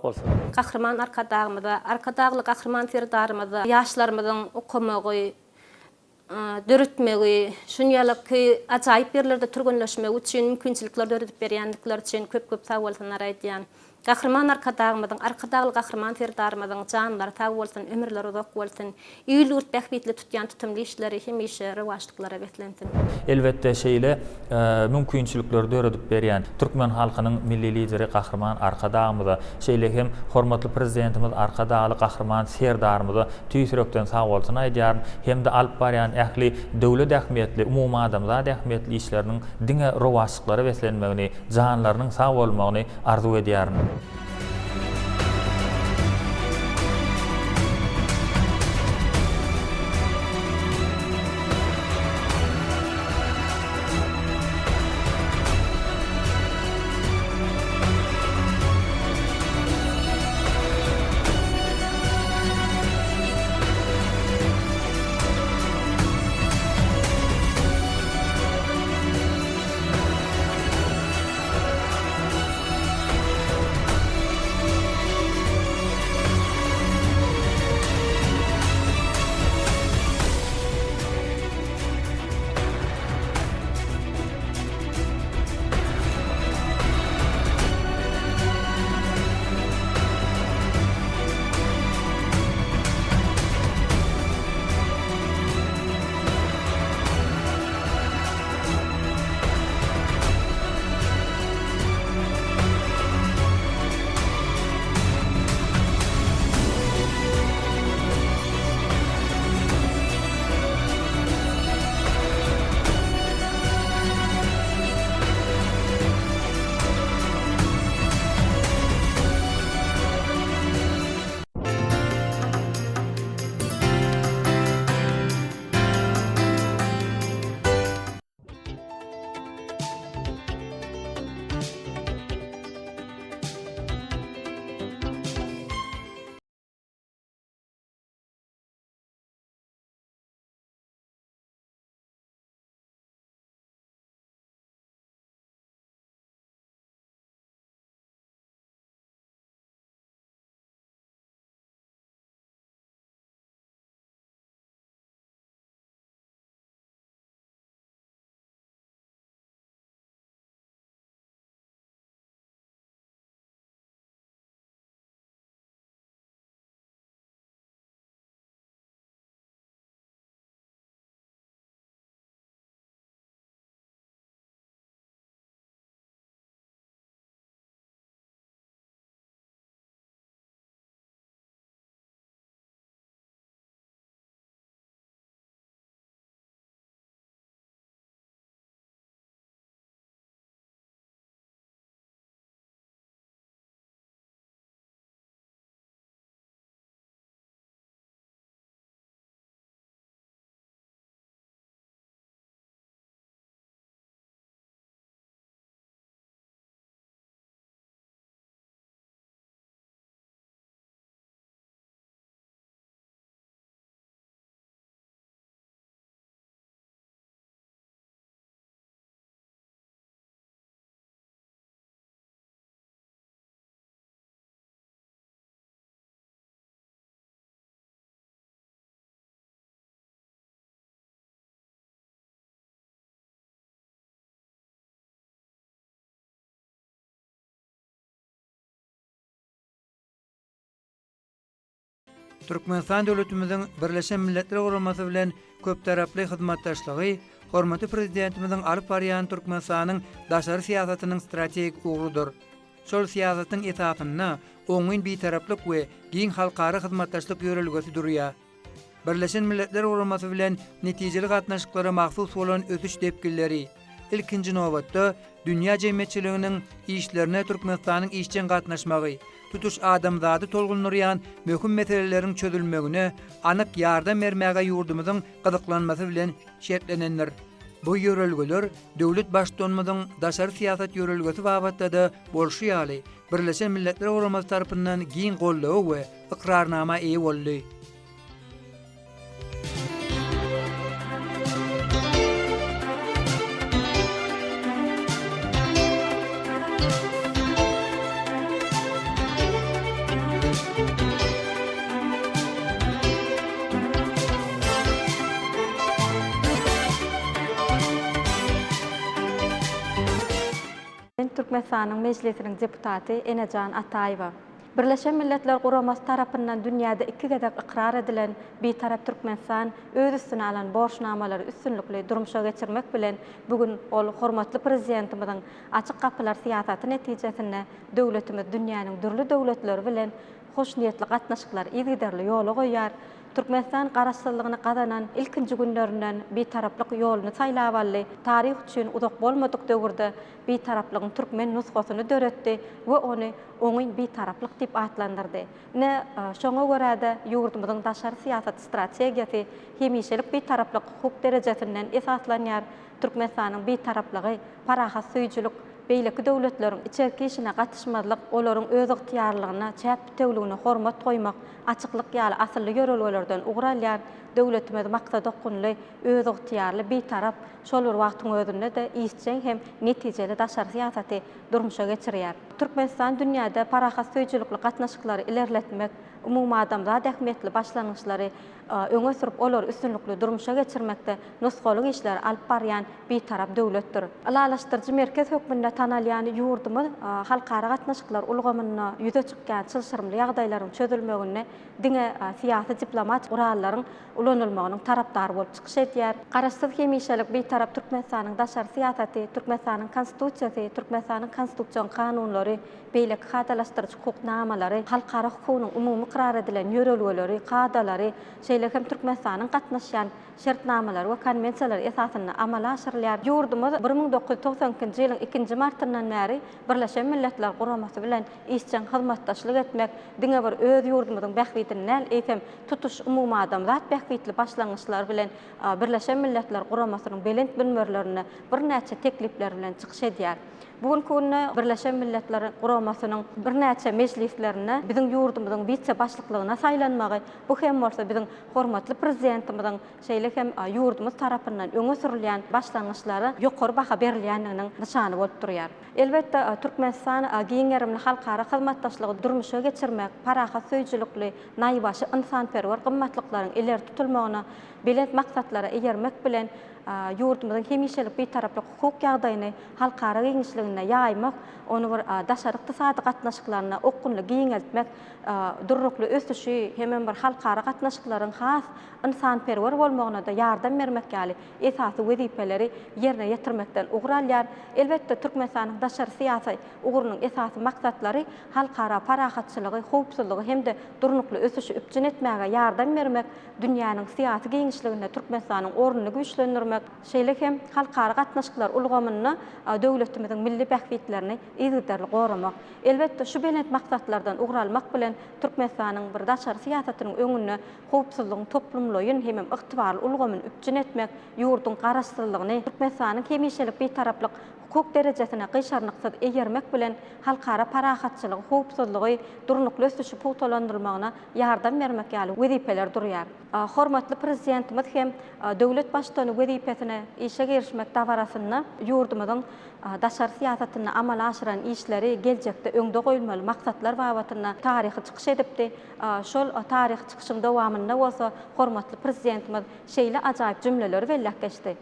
bolsa. Kahraman arkadağımda, arkadağlı kahraman terdarımda yaşlarımızın okumağı, dörütmegi, şunyalık ki acayip yerlerde turgunlaşmak için mümkünçilikler dörütüp berýänlikler için köp sağ bolsunlar aýdýan. Kahraman arkadağımızın, arkadağlı kahraman terdarımızın canlar sağ bolsun, ömürleri uzak bolsun, ýyl-ýurt bähbitli tutýan tutumly işleri hemişe rewaçlyklara betlensin. Elbette şeýle mümkünçilikler dörütüp berýän türkmen halkynyň milli lideri Kahraman Arkadağymyza, şeýle hem hormatly prezidentimiz Arkadağly Kahraman Serdarymyza tüýsürekden sağ bolsun aýdýar, hem de alyp barýan ähli döwlet ähmiýetli, umumy adamzat ähmiýetli işleriniň diňe rewaçlyklara betlenmegini, janlarynyň sağ bolmagyny arzu edýärmi? Türkmenistan döwletimiziň Birleşen Milletler Guramasy bilen köp taraply hyzmatdaşlygy, hormatly prezidentimiziň alyp barýan Türkmenistanyň daşary siýasatynyň strategik ugrudyr. Şol siýasatyň etatyna oňyn bitaraplyk we giň halkara hyzmatdaşlyk ýörelgesi durýar. Birleşen Milletler Guramasy bilen netijeli gatnaşyklara mahsus bolan ötüş depgilleri ilkinji nowatda dünýä jemgyýetçiliginiň işlerine Türkmenistanyň işçen gatnaşmagy, tutuş adamzady tolgunurýan möhüm meseleleriň çözülmegine anyk ýardam bermäge ýurdumyzyň gyzyklanmasy bilen şertlenenler. Bu ýörelgeler döwlet başdanmyzyň daşary siýasat ýörelgesi babatda da bolşýaly Birleşen Milletler Guramasy tarapyndan giň gollagy we ikrarnama eýe boldy. Türkmenistan'ın meclisinin deputatı Enecan Ataýewa. Birleşen Milletler Guraması tarapyndan dünýäde iki gezek ikrar edilen bir-tarap Türkmenistan öz üstüne alan borçnamalary üstünlikli durmuşa geçirmek bilen bugün ol hormatly prezidentimiziň açyk kapylar siýasaty netijesinde döwletimiz dünýäniň dürli döwletleri bilen hoş niyetli gatnaşyklar ýygydarly ýola goýýar. Türkmenistan garaşsyzlygyny gazanan ilkinji günlerinden bir-taraplyk ýoluny saýlap aldy. Taryh üçin uzak bolmadyk döwürde bir-taraplygyň türkmen nusgasyny döretdi we ony oňy bir-taraplyk diýip atlandyrdy. Ne şoňa görä-de ýurdumyzyň daşary siýasat strategiýasy hemişelik bir-taraplyk hukuk derejesinden esaslanýar. Türkmenistanyň bir-taraplygy parahat süýjülük beýleki döwletleriň içerki işine gatnaşmazlyk, olaryň öz ygtyýarlygyna, çäp tewligine hormat goýmak, açyklyk ýaly asylly ýörelgelerden ugralýar. Döwletimiz maksady okunly, öz ygtyýarly bir-tarap şol bir wagtyň özünde de işçiň hem netijeli daşary siýasaty durmuşa geçirýär. Türkmenistan dünýäde parahat süýjülükli gatnaşyklary ilerletmek, umumy adamzat ähmiýetli başlangyçlary öňe sürüp olar üstünlikli durmuşa geçirmekde nusgalyk işler alyp barýan bir-tarap döwletdir. Alalaşdyrjy merkez hökmünde tanalýan ýurdumyz halkara gatnaşyklar ulgamyna ýüze çykýan çylşyrymly ýagdaýlaryň çözülmegine diňe siýasy diplomat gurallaryň ulanylmagynyň tarapdary bolup çykyş edýär. Garaşsyz hemişelik bir-tarap Türkmenistanyň daşary siýasaty, Türkmenistanyň konstitusiýasy, Türkmenistanyň konstitusiýon kanunlary, beýleki hadalaşdyrjy hukuknamalary, halkara hukugynyň umumy ikrar edilen ýörelgeleri, kadalary, şeýlehem Türkmenistanyň gatnaşýan şertnamalary we konwensiýalary esasyna amala aşyrylýar. Ýurdumyz 1992-nji ýylyň 2-nji martyndan bäri Birleşen Milletler Guramasy bilen işçiň hyzmatdaşlyk etmek, diňe bir öz ýurdumyzyň bähwitini näl eýsem tutuş umumy adamzat bähwitli başlangyçlar bilen Birleşen Milletler Guramasynyň belent bilmerlerine bir näçe teklipler bilen çykyş edýär. Bugünkü günde Birleşen Milletler Guramasynyň bir näçe meclislerine biziň ýurdumyzyň vice başlyklygyna saýlanmagy, bu hem bolsa biziň hormatly prezidentimiziň şeýlehem ýurdumyz tarapyndan öňe sürilýän başlangyçlary ýokary baha berilýändiginiň nyşany bolup durýar. Elbetde Türkmenistan giňerimli halkara hyzmatdaşlygy durmuşa geçirmek, parahat süýjülükli, naýbaşy insanperwer gymmatlyklaryň ileri tutulmagyna, belent maksatlara eýermek bilen ýurdumyzyň hemişelik bir-taraplyk hukuk ýagdaýyny halkara giňişligine ýaýmak, onu bir daşary ykdysady gatnaşyklaryna okunly giňeltmek, durrukly ösüşi hemem bir halkara gatnaşyklaryň has insanperwer bolmagyna da ýardam bermek ýaly esasy wezipeleri ýerine ýetirmekden ugralýar. Elbetde Türkmenistanyň daşary siýasy ugurunyň esasy maksatlary halkara parahatçylygy, howpsuzlygy hemde durnukly ösüşi üpjün etmäge ýardam bermek, dünýäniň siýasy giňişligine Türkmenistanyň ornuny güýçlendirmek, şeýlehem halkara gatnaşyklar ulgamyna döwletimiziň milli bähwitlerini ýygydarly goramak. Elbetde şu belent maksatlardan ugralmak bilen Türkmenistanyň bir daşary siýasatynyň öňüne howpsuzlygyň toplumlaýyn hemem ygtybarly ulgamyny üpjün etmek, ýurdun garaşsyzlygyny Türkmenistanyň hemişelik bir-taraplyk hukuk derejesine gyşarnyksyz eýermek bilen halkara parahatçylygy, howpsuzlygy durnukly ösüşi pugtalandyrmagyna ýardam bermek ýaly wezipeler durýar. Hormatly prezidentimiz hem döwlet başlygyny wezipesine işe girişmek dabarasynda ýurdumyzyň daşary siýasatyny amala aşyran işleri geljekde öňde goýulmaly maksatlar babatyna taryhy çykyş edipdi. Şol taryh çykyşyň dowamynda bolsa hormatly prezidentimiz şeýle ajaýyp jümleleri bellek geçdi.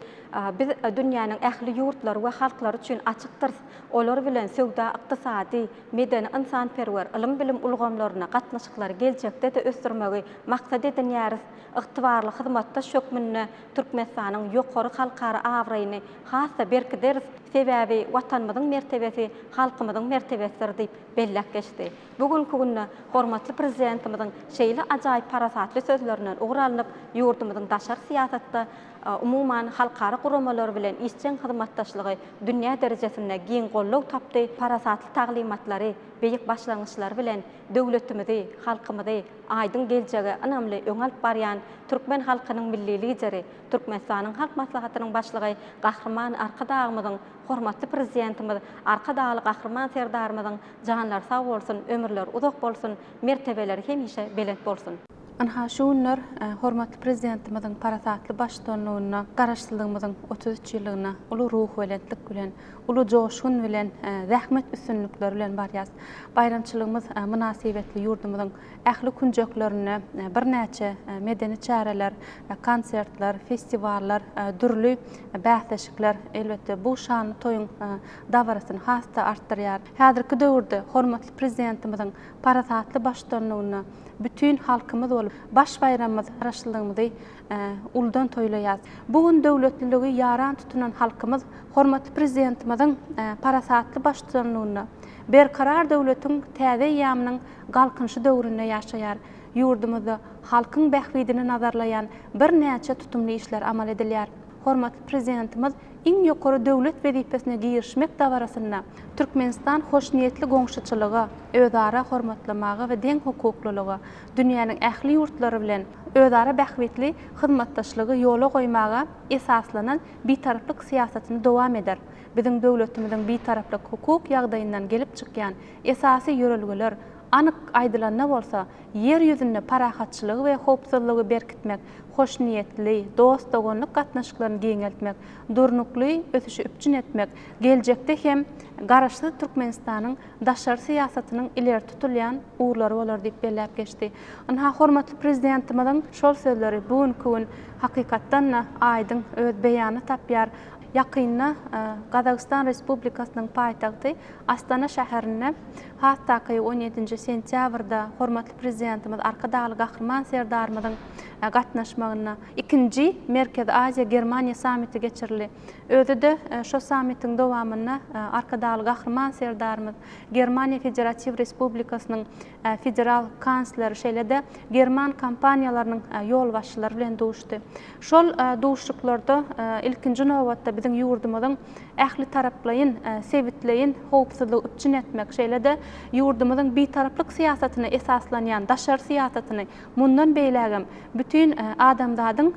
Biz dünýäniň ähli ýurtlary we halklary üçin açykdyr. Olar bilen söwda, ykdysady, medeni insanperwer, ilim bilim ulgamlaryna gatnaşyklary geljekde de ösdürmegi maksat edinýäris. Ygtybarly hyzmatdaş hökmünde Türkmenistanyň ýokary halkara awraýyny hassa berkideriz. Sebäbi watanymyzyň mertebesi, halkymyzyň mertebesidir diýip bellek geçdi. Bugünkü günde hormatly prezidentimiziň şeýle ajaýyp parasatly sözlerinden ugralanyp ýurdumyzyň daşary siýasatda umuman halkara guramalar bilen işçiň hyzmatdaşlygy dünýä derejesinde giň gollaw tapdy. Parasatly taglimatlary, beýik başlangyçlar bilen döwletimizi, halkymyzy aýdyň geljegi anamly öňe alyp barýan türkmen halkynyň milli lideri, Türkmenistanyň halk maslahatynyň başlygy Gahrman Arkadağymyzyň hormatly prezidentimiz, Arkadagy Gahrman serdarymyzyň janlary sag bolsun, ömürleri uzak bolsun, mertebeleri hemişe belent bolsun. Anha şu günler hormatly prezidentimizin parasatly başdanlygyna, garaşdylygymyzyň 33 ýyllygyna uly ruh welentlik bilen, uly joşgun bilen, zähmet üstünlikleri bilen barýas. Bayramçylygymyz münasibetli ýurdumyzyň ähli kunjoklaryny birnäçe medeni çäreler, konsertler, festivallar, dürli bähleşikler elbetde bu şanly toýuň dawarasyny hasta artdyrýar. Häzirki döwürde hormatly prezidentimiziň parasatly başdanlygyna bütün halkymyz bolup baş bayramymyz garaşdylygymyzy uldan toýlaýar. Bugün döwletliligi yaran tutunan halkymyz hormatly prezidentimiziň parasatly başdanlygyna berkarar döwletiň täze ýamynyň galkynşy döwründe ýaşaýar. Ýurdumyzda halkyň bähwidini nazarlayan birnäçe tutumly işler amal edilýär. Hormatly prezidentimiz iň ýokary döwlet wezipesine girişmek dawarasyna Türkmenistan hoşniýetli goňşuçylygy, özara hormatlamagy we deň hukuklylygy, dünýäniň ähli ýurtlary bilen özara bähwitli hyzmatdaşlygy ýola goýmaga esaslanan bitaraplyk siýasatyny dowam eder. Biziň döwletimiziň bitaraplyk hukuk ýagdaýyndan gelip çykýan esasy ýörelgeler anyk aýdylanna bolsa, yer ýüzünde parahatçylygy we howpsuzlygy berkitmek, hoşniýetli, dost dogonlyk gatnaşyklaryny giňeltmek, durnukly ösüşi üpçün etmek, geljekde hem garaşly Türkmenistanyň daşary siýasatynyň ileri tutulýan uğurlary bolar diýip belläp geçdi. Anha hormatly prezidentimiziň şol sözleri bugünkü gün hakykatdan aýdyň öz beýany tapýar. Yakynna Qazaqstan Respublikasynyň paýtagty Astana şäherine hatda 17 sentýabrda hormatly prezidentimiz Arkadaly Gahrman Serdarymyzyň gatnaşmagyna 2-nji Merkez Aziýa Germaniýa samiti geçirildi. Özü de şo samitiň dowamyna Arkadaly Gahrman Serdarymyz Germaniýa Federatiw Respublikasynyň federal kansleri şeýle-de German kompaniýalarynyň ýol başçylary bilen duşdy. Şol duşluklarda ilkinji nowatda biziň ýurdumyzyň ähli taraplaryň sebitleýin howpsuzlygy üpçün etmek şeýle-de ýurdumyzyň bitaraplyk siýasatyna esaslanýan daşary siýasatyny mundan beýlägem bütün adamlaryň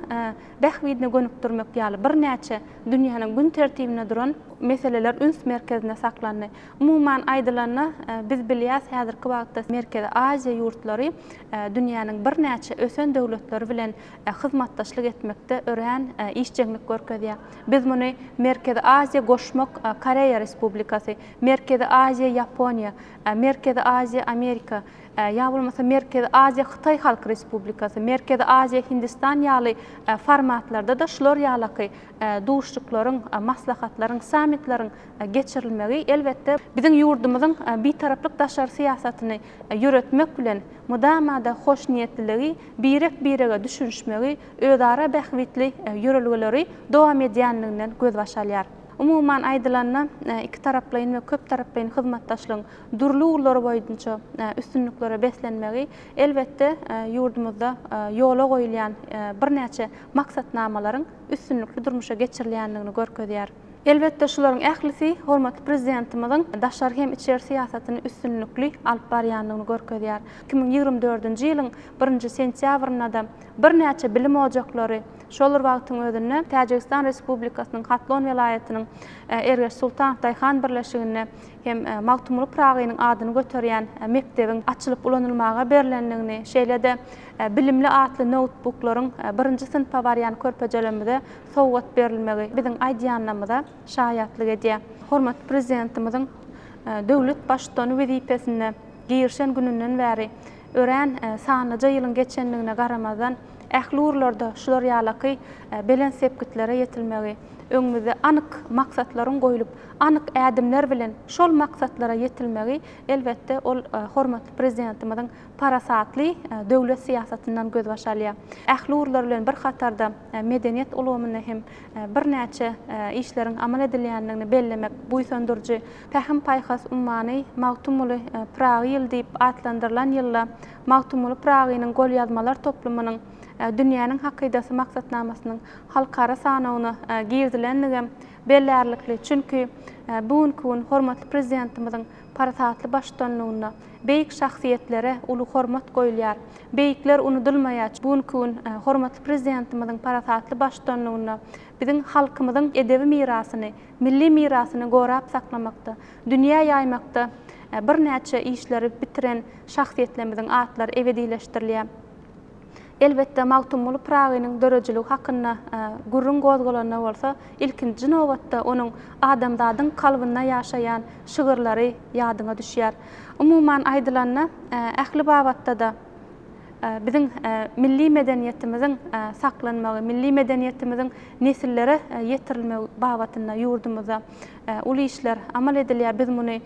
bähwidine gönükdirmek ýaly birnäçe dünýäniň gün tertibine duran meseleler üns merkezine saklandy. Umuman aýdylanna biz bilýäs häzirki wagtda Merkez Aziýa ýurtlary dünýäniň birnäçe ösen döwletleri bilen hyzmatdaşlyk etmekde ören işçilik görkezýär. Biz muny Merkez Aziýa goşmak Koreýa Respublikasy, Merkez Aziýa Ýaponiýa, Merkez Aziýa Amerika, ya bolmasa Merkez Aziýa Hytaý Halk Respublikasy, Merkez Aziýa Hindistan ýaly formatlarda da şular ýaly duşluklaryň, maslahatlaryň, sammitlaryň geçirilmegi elbetde biziň ýurdumyzyň bitaraplyk daşary siýasatyny ýöretmek bilen mudamada hoşniýetliligi, birege düşünşmegi, özara bähwitli ýörelgeleri dowam edýänliginden göz başalýar. Umuman aýdylanna iki taraplaryň we köp taraplaryň hyzmatdaşlygyň durly uglary boýunça üstünliklere beslenmegi elbetde ýurdumyzda ýola goýulýan birnäçe maksatnamalaryň üstünlikli durmuşa geçirilýänligini görkezýär. Elbetde şularyň ählisi hormatly prezidentimiziň daşary hem içeri siýasatyny üstünlikli alyp barýanlygyny görkezýär. 2024-nji ýylyň 1-nji sentýabrynda birnäçe bilim ojaklary şolar wagtyň özünde Täjikistan Respublikasynyň Hatlon welaýatynyň Ergeç Sultanow Taýhan birleşigine hem Magtumly Pragynyň adyny göterýän mekdebiň açylyp ulanylmaga berilenligini, şeýle-de bilimli atly notebooklaryň 1-nji synpa barýan körpejelemide sowgat berilmegi biziň aýdýanlarymyza şaýatlyk edýär. Hormatly prezidentimiziň döwlet başçylygy wezipesine girişen gününden bäri ören sanaja ýylyň geçenligine garamazdan ähli urlarda şular ýaly belen sepkitlere yetilmegi, öňümizde anyk maksatlaryň goýulyp, anyk ädimler bilen şol maksatlara yetilmegi elbetde ol hormatly prezidentimiziň parasatly döwlet siýasatyndan göz başalýar. Ähli urlar bilen bir hatarda medeniýet ulgamyny hem birnäçe işleriň amal edilýänligini bellemek buýsandyrjy Pähim Paýhas ummany Magtumly Pragy ýyl diýip atlandyrylan ýylda Magtumly Pragynyň gol ýazmalar toplumynyň dünýäniň hakydasy maksatnamasynyň halkara sanawyna girdilenligi bellerlikli. Çünki bugünkü gün hormatly prezidentimiziň parasatly başdanlygyna beýik şahsiýetlere uly hormat goýulýar. Beýikler unudulmaýar. Bugünkü gün hormatly prezidentimiziň parasatly başdanlygyna biziň halkymyzyň edebi mirasyny, milli mirasyny gorap saklamakda, dünýä ýaymakda birnäçe işleri bitiren şahsiýetlerimiziň atlary ebedileşdirilýär. elbette Magtumulu Pragynyň dörejilik hakynda gurrun gozgolana bolsa, ilkinji nowatda onuň adamzadyň kalbyna ýaşaýan şygyrlary ýadyňa düşýär. Umuman aýdylanna ähli babatda da bizim milli medeniýetimiziň saklanmagy, milli medeniýetimiziň nesillere ýetirilmegi babatyna ýurdumyza uly işler amal edilýär. Biz muny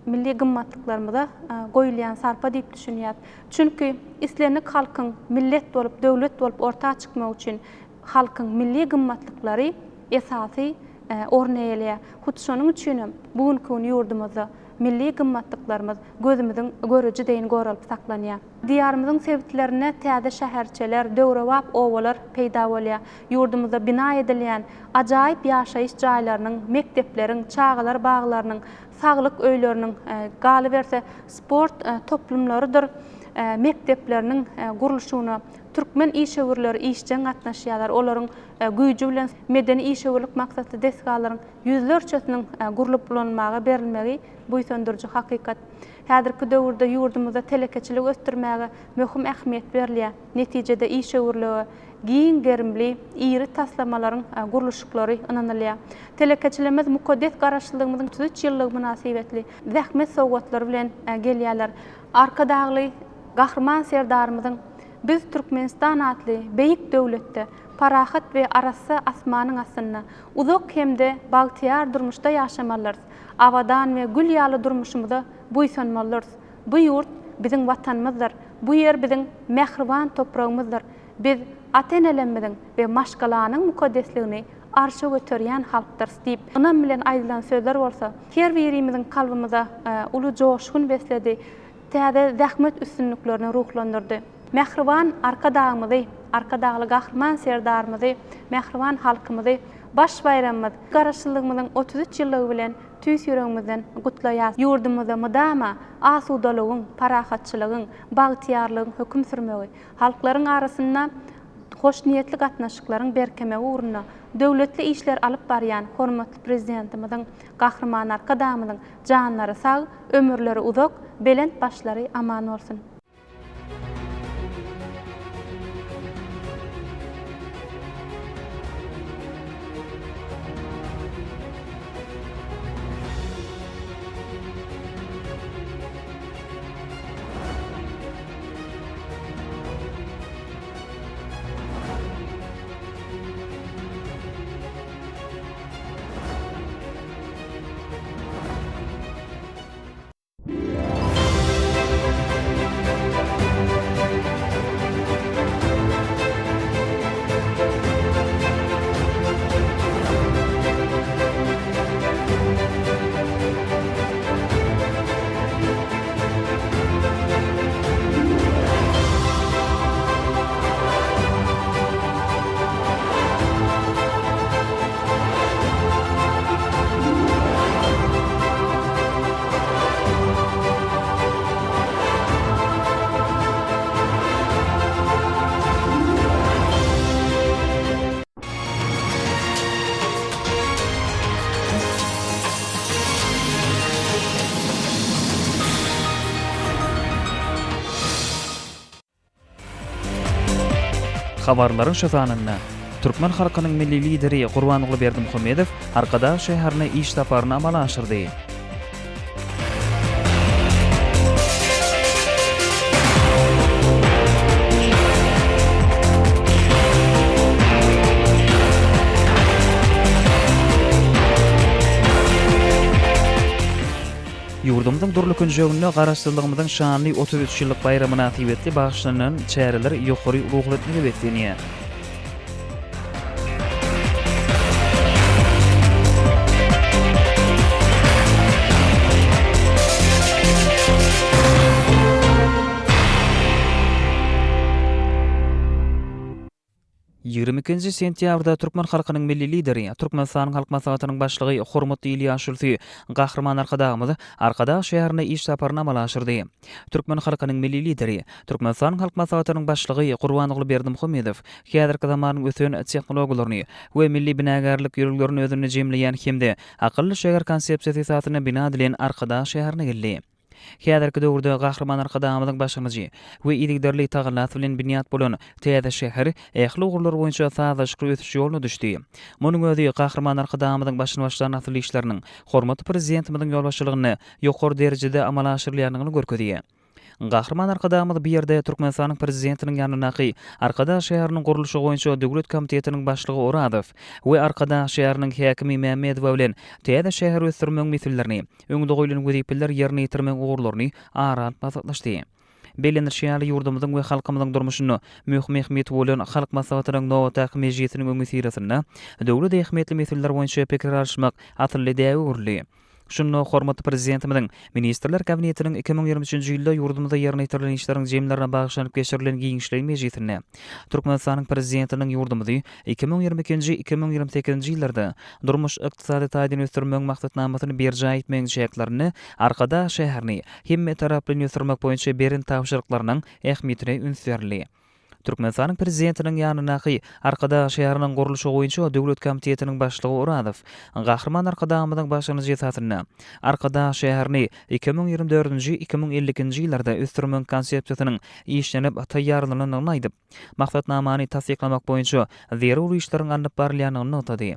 milli gymmatlyklaryňyza goýulýan sarpa diýip düşünýär. Çünki islenik halkyň millet bolup, döwlet bolup ortağa çykmak üçin halkyň milli gymmatlyklary esasy ornaýylýar. Hut şonuň üçin bugünkü ýurdumyzda milli gymmatlyklarymiz gözümizin görüji deýin goralyp saklanýar. Diýarymyzyň sebitlerine täze şäherçeler, döwrewap owalar peýda bolýar. Ýurdumyzda bina edilýän ajaýyp ýaşaýyş jaýlarynyň, mekdepleriň, çağalar baglarynyň, saglyk öýleriniň, galy berse sport toplumlarydyr. Mektepleriniň gurulşyna türkmen işegirleri işçen gatnaşýarlar. Olaryň güýji bilen medeni işegirlik maksatly desgalaryň ýüzlerçesiniň gurulup bulanmagy berilmegi buýsandyrjy hakykat. Häzirki döwürde ýurdumyzda telekeçilik ösdürmäge möhüm ähmiýet berilýär. Netijede işegirligi giň gerimli, iri taslamalaryň gurulşyklary ynanylýar. Telekeçilerimiz mukaddes garaşdyrlygymyzyň 33 ýyllygy münasibetli zähmet sowgatlary bilen gelýärler. Arkadagly gahrman serdarymyzyň biz Türkmenistan atly beýik döwletde parahat we arasy asmanyň asyna uzak hemde bagtyar durmuşda ýaşamallar. Awadan we gül ýaly durmuşymyza buýsanmallar. Bu ýurt biziň watanymyzdyr. Bu ýer biziň mehriban topragymyzdyr. Biz ata-eneleriň we maşgalanyň mukaddesligini arşa götürýän halkdyr diýip onam bilen aýdylan sözler bolsa, her birimiziň kalbymyza uly joşgun besledi. Täze zähmet üstünliklerini ruhlandyrdy. Mehriban arkadagymyzy, arkadagly gahrman serdarymyzy, mehriban halkymyzy baş bayramymyz, garaşdyrlygymyzyň 33 ýyllygy bilen tüýs ýüregimizden gutlaýar. Ýurdumyzda mydama asudalygyň, parahatçylygyň, bagtyarlygyň höküm sürmegi, halklaryň arasynda hoş niyetli gatnaşyklaryň berkemegi uğruna döwletli işler alyp barýan hormatly prezidentimiziň gahrman arkadagymyzyň janlary sag, ömürleri uzak, belent başlary aman bolsun. Habarlaryň şazanyna Türkmen halkynyň milli lideri Gurbanly Berdimuhammedow Arkadag şäherine iş taparyny amala aşyrdy. Ýurdumyň durly künjegine garaşdyrlygymyzyň şanly 33 ýyllyk bayramyna täbetli bagşlanan çäreler ýokary uluglatmagy beklenýär. Ýigrimiki sentýabrda Türkmen halkynyň milli lideri, Türkmenistan halk maslahatynyň başlygy Hormatly İlyas Şulsi gahrman arkadagymyzy Arkadag şäherine iş taparyny amala aşyrdy. Türkmen halkynyň milli lideri, Türkmenistan halk maslahatynyň başlygy Gurbanly Berdimuhammedow häzirki zamanyň ösen tehnologiýalaryny we milli binagarlyk ýürglerini özüne jemleýän hemde akylly şäher konsepsiýasy esasyna bina edilen Arkadag şäherine geldi. Häzirki döwürde gahryman arkadamyň başlanjy we idigderli tagallat bilen binýat bolan täze şäher ähli ugurlar boýunça sazyşyk ötüş ýoluny düşdi. Munyň özi gahryman arkadamyň başyny başlayan atly işleriniň hormatly prezidentimiň ýolbaşçylygyny ýokary derejede amala aşyrylýanyny görkezýär. Gahryman arkadamyň bir ýerde Türkmenistanyň prezidentiniň ýanynaky Arkada şäheriniň gurulşy goýunça döwlet komitetiniň başlygy Oradow we Arkada şäheriniň häkimi Mämmedow bilen täze şäher ösdürmek meselelerini öňde goýulan wezipler ýerine ýetirmek ugurlaryny arat maslahatlaşdy. Belenirşýaly ýurdumyzyň we halkymyzyň durmuşyny möhüm ähmiýet bolan halk maslahatynyň nowatly mejlisiniň öňüsirasynda döwlet ähmiýetli meseleler boýunça pikir alşmak atly däwürli. Şunu hormatly prezidentimiň ministrler kabinetiniň 2023-nji ýylda ýurdumyzda ýerine ýetirilen işleriň jemlerine bagşlanyp geçirilen giňişleri mejlisinde Türkmenistanyň prezidentiniň ýurdumyzy 2022-2028-nji ýyllarda durmuş ykdysady taýdan ösdürmek maksatnamasyny berje aýtmagyň şeýlerini Arkada şäherini hemme taraply ösdürmek boýunça berin tapşyryklarynyň ähmiýetine ünsürli. Türkmenistanyň prezidentiniň ýanynaky Arkada şäheriniň gurulşy goýunça döwlet komitetiniň başlygy Oradow gahryman arkadamyň başlanjy esatyna Arkada şäherini 2024-nji 2050-nji ýyllarda ösdürmek konsepsiýasynyň işlenip taýýarlanyny aýdyp maksatnamany tasdiklamak boýunça zeruri işleriň alynıp barylýanyny notady.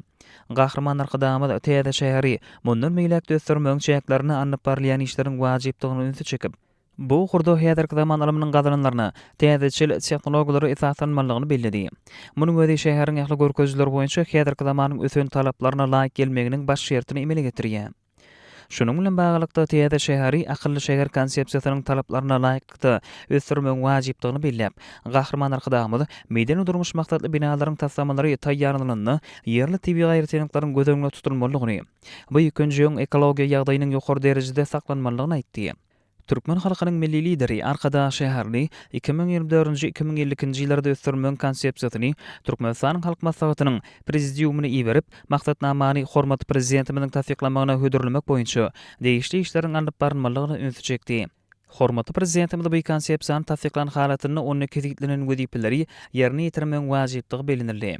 Gahryman arkadamyň täze şäheri mundan meýlekde ösdürmek şäherlerini alynıp barylýan işleriň wajypdygyny ünsü çekip bu hurda häzirki zaman alymynyň gazananlaryna täzeçil tehnologiýalary esaslanmalygyny bellädi. Munyň özi şäheriň ähli görkezler boýunça häzirki zamanyň ösen talaplaryna laýyk gelmeginiň baş şertini emele getirýär. Şunun bilen baglykda täze şäheri akylly şäher konsepsiýasynyň talaplaryna laýykda ösdürmek wajypdygyny belläp, gahryman arkadamyň medeni durmuş maksatly binalaryň tassamalary taýýarlanyny ýerli tabii gaýretçiliklaryň göz öňünde tutulmalygyny, bu ýekenji ekologiýa ýagdaýynyň ýokary derejede saklanmalygyny aýtdy. Türkmen halkynyň milli lideri Arkada şäherini 2024-nji 2050-nji ýyllarda ösdürmek konsepsiýasyny Türkmenistanyň halk maslahatynyň prezidiumyna iýerip, maksatnamany hormatly prezidentimiň tasdiklamagyna hödürlemek boýunça degişli işleriň alynıp barylmalygyny ünsü çekdi. Hormatly prezidentimiň bu konsepsiýany tasdiklan halatyny ony keziklenen wezipleri ýerine ýetirmek wajypdygy bilinildi.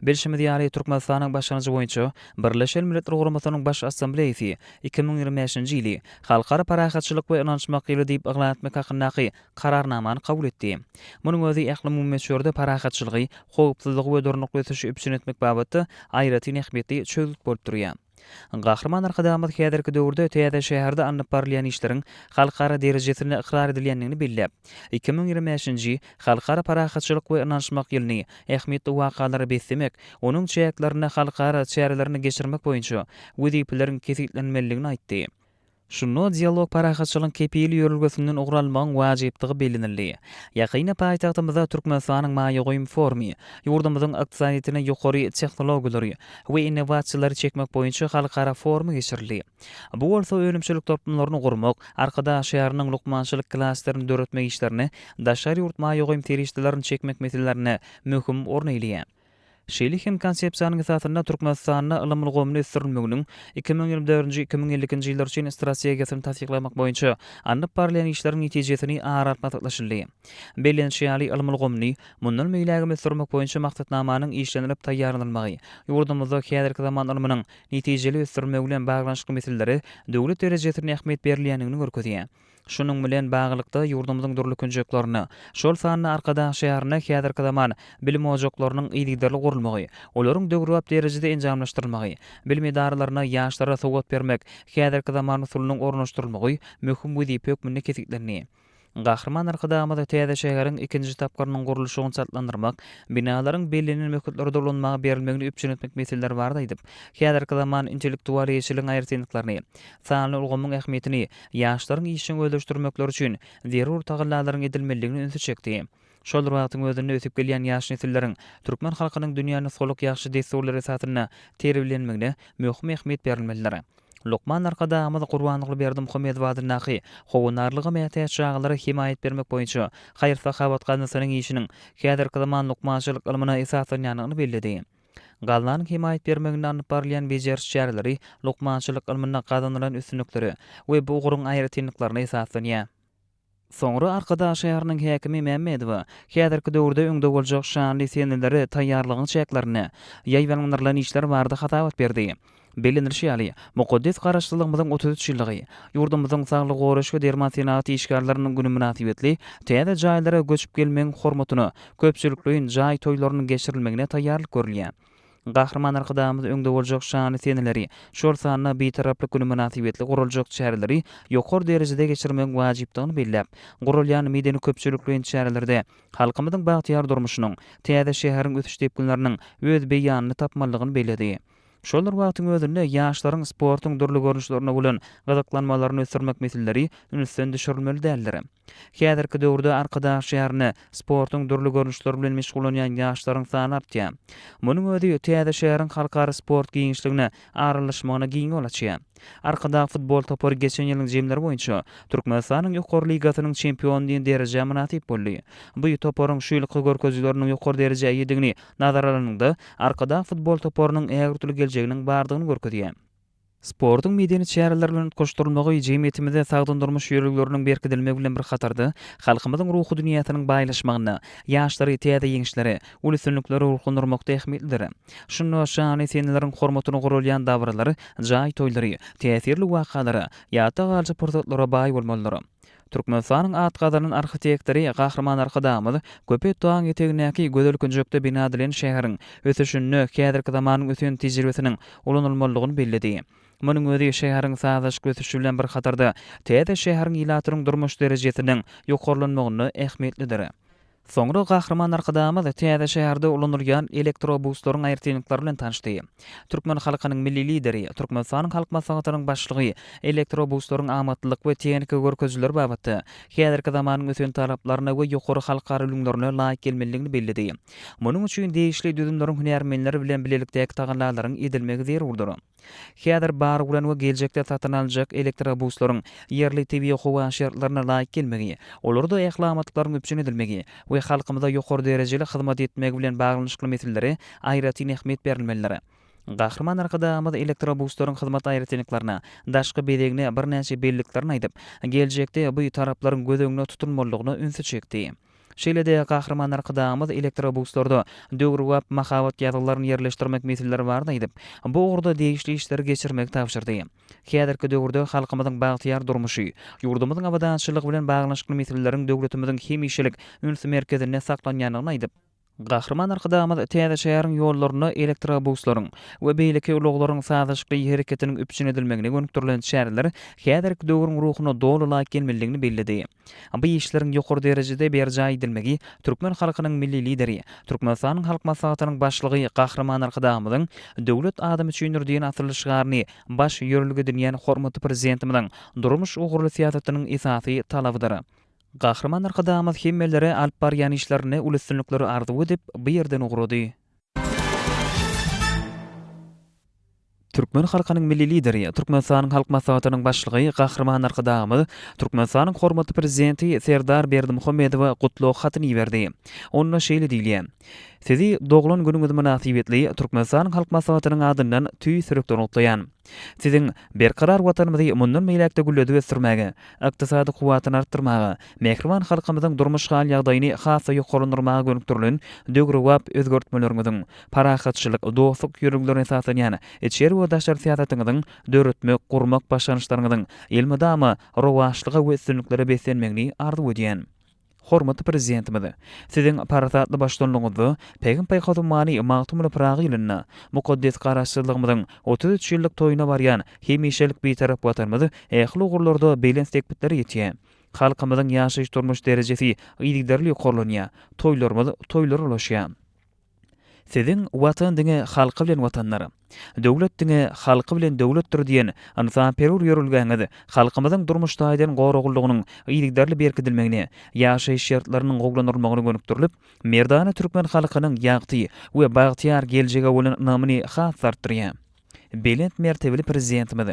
Belşimiz ýaly Türkmenistanyň başlanjy boýunça Birleşen Milletler Guramasynyň baş assambleýasy 2025-nji ýyly halkara parahatçylyk we inançmak ýyly diýip eglan etmek hakyndaky kararnamany kabul etdi. Munyň özi ähli mümmeçörde parahatçylygy, howpsuzlygy we durnukly ötüşi üpsün etmek babatda aýratyn ähmiýeti çözüp bolup durýar. Gahryman arkadamyň häzirki döwürde täze şäherde alynıp barylýan işleriň halkara derejesine ikrar edilýändigini belläp, 2025-nji halkara parahatçylyk we inançmak ýylyny ähmiýetli wakalary beslemek, onuň çäklerini halkara çärelerini geçirmek boýunça wezipeleriň kesiklenmeligini aýtdy. Şunu dialog parahatçylygyň kepili ýörülgesinden ugralmagyň wajypdygy bilinildi. Ýakyna paýtagtymyzda Türkmenistanyň maýagoýum formy, ýurdumyzyň ykdysadyny ýokary tehnologiýalary we innovasiýalary çekmek boýunça halkara forum geçirildi. Bu bolsa ölümçilik toplumlaryny gurmak, Arkada şäheriniň lukmançylyk klasterini döretmek işlerini, daşary ýurt maýagoýum terişdelerini çekmek meselelerine möhüm orna elýär. Şeýle-hem konsepsiýanyň esasyna Türkmenistanyň ylymly gowuny ösdürülmeginiň 2024-nji 2050-nji ýyllar üçin strategiýasyny tasdiklamak boýunça alynıp barylýan işleriň netijesini aratmaklaşyldy. Belenşýaly ylymly gowuny mundan meýläge ösdürmek boýunça maksatnamanyň işlenip taýýarlanmagy, ýurdumyzda häzirki zaman ilminiň netijeli ösdürmek bilen baglanşyk meseleleri döwlet derejesine ähmiýet berilýändigini görkezýär. Şunun bilen baglykda ýurdumyzyň durlukynjaklaryny, şol sanyny Arkada şäherine häzirki zaman bilim ojaklarynyň ýygyderli gurulmagy, olaryň döwrüp derejede enjamlaşdyrylmagy, bilim idaralaryna ýaşlara sowgat bermek, häzirki zaman usulynyň ornaşdyrylmagy möhüm wezipe hökmünde kesiklenýär. Gahryman arkadamyň täze şäheriň ikinji tapkarynyň gurulşygyny çatlandyrmak, binalaryň bellenýän möhütleri dolanmagy berilmegini üpçün etmek meseleleri bar diýip, häzirki zaman intellektual ýeşiliň aýratynlyklaryny, sanly ulgamyň ähmiýetini ýaşlaryň işini öldürmekleri üçin zerur tagallalaryň edilmeligini ünsü çekdi. Şol wagtyň özünde ötüp gelýän ýaş nesilleriň türkmen halkynyň dünýäni soluk ýaxşy desturlary esatyna terbiýelenmegine möhüm ähmiýet berilmelidir. Lokman arkadamyň Gurbanyňly berdim Muhammedow adynaky howunarlygy mätäç çağlary himayet bermek boýunça haýır-sahabat ganasynyň işiniň häzirki zaman lukmançylyk ilmyna esaslanýanyny belledi. Galanyň himayet bermegine alynıp barylýan bejerişçileri lukmançylyk ilmyna gazanylan üstünlikleri we bu gurun aýratynlyklaryna esaslanýar. Soňra Arkada şäheriniň häkimi Mämmedow häzirki döwürde öňde boljak şanly senelleri taýýarlygyň çäklerini, ýaýwanlarylan işler barada hatabat berdi. Bilinirşi mukaddes garaşdyrlygymyzyň 33 ýyllygy, ýurdumyzyň saglyk goraşy derman senaty işgärleriniň güni münasibetli täze jaýlara göçüp gelmeň hormatyny, köpçülikliň jaý toýlarynyň geçirilmegine taýýarlyk görülýär. Gahrman arkadamyz öňde boljak şany seneleri, şol sanyna betaraplyk güni münasibetli guraljak şäherleri ýokary derejede geçirmek wajypdygyny belläp, gurulýan medeni köpçülikliň şäherlerde halkymyzyň bagtyar durmuşynyň, täze şäheriň ötüş tepkileriniň öz beýanyny tapmalygyny bellädi. Şolar wagtyň özünde ýaşlaryň sportyň durly görnüşlerine bolan gazaklanmalaryny ösürmek meselleri ünsün düşürilmeli däldir. Häzirki döwürde arkadaş şäherine sportyň durly görnüşleri bilen meşgulanýan ýaşlaryň sany artýar. Munyň özi täze şäheriň halkary sport giňişligine aralaşmagyna giň bolajak. Arkada futbol topary geçen ýylyň jemleri boýunça Türkmenistanyň ýokary ligasynyň çempion dereje münasip boldy. Bu toparyň şu ýylky görkezleriniň ýokary derejeye ýedigini nazar alanyňda arkada futbol toparynyň ägirtili geljeginiň bardygyny görkezýär. Sportyň medeni şäherler bilen goşdurulmagy jemgyýetimizde sagdandyrmyş ýörükleriniň berkidilmegi bilen bir hatardy. Halkymyzyň ruhy dünýäsiniň baýlaşmagyna, ýaşlary täze ýeňişleri, ulysynlykları urgundyrmakda ähmiýetlidir. Şunu şany seneleriň hormatyny gurulýan davralary, jaý toýlary, täsirli wakalary, ýata galçy pursatlara baý bolmalydyr. Türkmenistanyň atgadynyň arxitektori Gahrman Arkadamyz köpet taň etegindäki gözelkünjekde bina edilen şäheriň ösüşini, häzirki zamanyň ösün tejribesiniň ulanylmalygyny bellädi. Munyň özi şäheriň sazyş götüşü bilen bir hatarda täze şäheriň ýylatyryň durmuş derejesiniň ýokarlanmagyny ähmiýetlidir. Soňra Gahrman Arkadamyz täze şäherde ulanylýan elektrobuslaryň aýyrtynlyklary bilen tanışdy. Türkmen halkynyň milli lideri, Türkmenistanyň halk maslahatynyň başlygy elektrobuslaryň amatlyk we tehnika görkezleri babatda häzirki zamanyň ösün talaplaryna we ýokary halkary ýolunlaryna laýyk gelmeligini bellädi. Munyň üçin değişli düzümleriň hünärmenleri bilen bilelikdäki taganlaryň edilmegi zerurdur. Häzir bar bilen we geljekde satyn aljak elektrobuslaryň ýerli tebiýy howa şertlerine laýyk gelmegi, olarda ählamatlyklaryň öpçün edilmegi we halkymyza ýokary derejeli hyzmat etmek bilen baglanyşykly meselelere aýratyn ähmiýet berilmelidir. Gahrman Arkadamyz elektrobuslaryň hyzmat aýratynlyklaryna, daşky bedegine bir näçe belliklerini aýdyp, geljekde bu taraplaryň göz tutulmalygyny ünsü çekdi. Şeýlede Gahrman Arkadamyz elektrobuslarda döwür wap mahabat ýazylaryny ýerleşdirmek meselleri bardy aýdyp, bu urda değişli işleri geçirmek tapşyrdy. Häzirki döwürde halkymyzyň bagtyar durmuşy, ýurdumyzyň abadançylygy bilen baglanyşykly meseleleriň döwletimiziň hemişelik ünsü merkezinde saklanýanyny aýdyp, Gahrman Arkadamyz täze şäheriň ýollaryny elektrobuslaryň we beýleki uluglaryň sazyşykly hereketiniň öpçün edilmegine gönükdirilen şäherler häzirki döwrüň ruhyna doly laýyk gelmeligini bellädi. Bu işleriň ýokary derejede berjaý edilmegi Türkmen halkynyň milli lideri, Türkmenistanyň halk maslahatynyň başlygy Gahrman Arkadamyzyň döwlet adamy çüýnürdiýän atylşygaryny baş ýörülge edilýän hormatly prezidentimiň durmuş ugurly siýasatynyň esasy talabydyr. Gahrman Arkadamyz hemmelere alp barýan işlerini ulysynlykları ardy edip bu ýerden ugrady. Türkmen halkynyň milli lideri, Türkmenistanyň halk maslahatynyň başlygy Gahrman Arkadamyz Türkmenistanyň hormatly prezidenti Serdar Berdimuhammedowa gutluk hatyny berdi. Onda şeýle diýilýär: "Sizi doglan günüňiz münasibetli Türkmenistanyň halk maslahatynyň adyndan tüý sürekden utlaýan. Siziň berkarar watanymyzy mundan meýlekde gülledi ösdürmäge, ykdysady kuwatyny artdyrmaga, mehriban halkymyzyň durmuş hal ýagdaýyny hasa ýokarlandyrmaga gönükdirilen döwür wap özgertmeleriňiziň parahatçylyk, dostluk ýörüklerine esaslanýan içeri we daşary siýasatyňyzyň döretmek, gurmak başlanýyşlaryňyzyň elmydama rowaşlygy we üstünliklere beslenmegini ardy edýän. Hormatly prezidentimiz, siziň parasatly başlanmagyňyzy Pegin Paýhawdymany magtymly Pragy ýylyna, mukaddes garaşdyrlygymyzyň 33 ýyllyk toýuna barýan hemişelik betarap watanymyzy ähli ugurlarda belens tekbitleri ýetýär. Halkymyzyň ýaşaýyş durmuş derejesi ýygydarly ýokarlanýar, toýlarymyz toýlar ulaşýar. Siziň watan diňe halky bilen watanlar, döwlet diňe halky bilen döwletdir diýen ansaperur ýörülgeňiz halkymyzyň durmuşda eden goragullygynyň ýygydarly berkidilmegine, ýaşaýyş şertleriniň goglanylmagyna gönükdirilip, merdany türkmen halkynyň ýagty we bagtyar geljege bolan namyny has artdyrýar. Belent mertebeli prezidentimiz,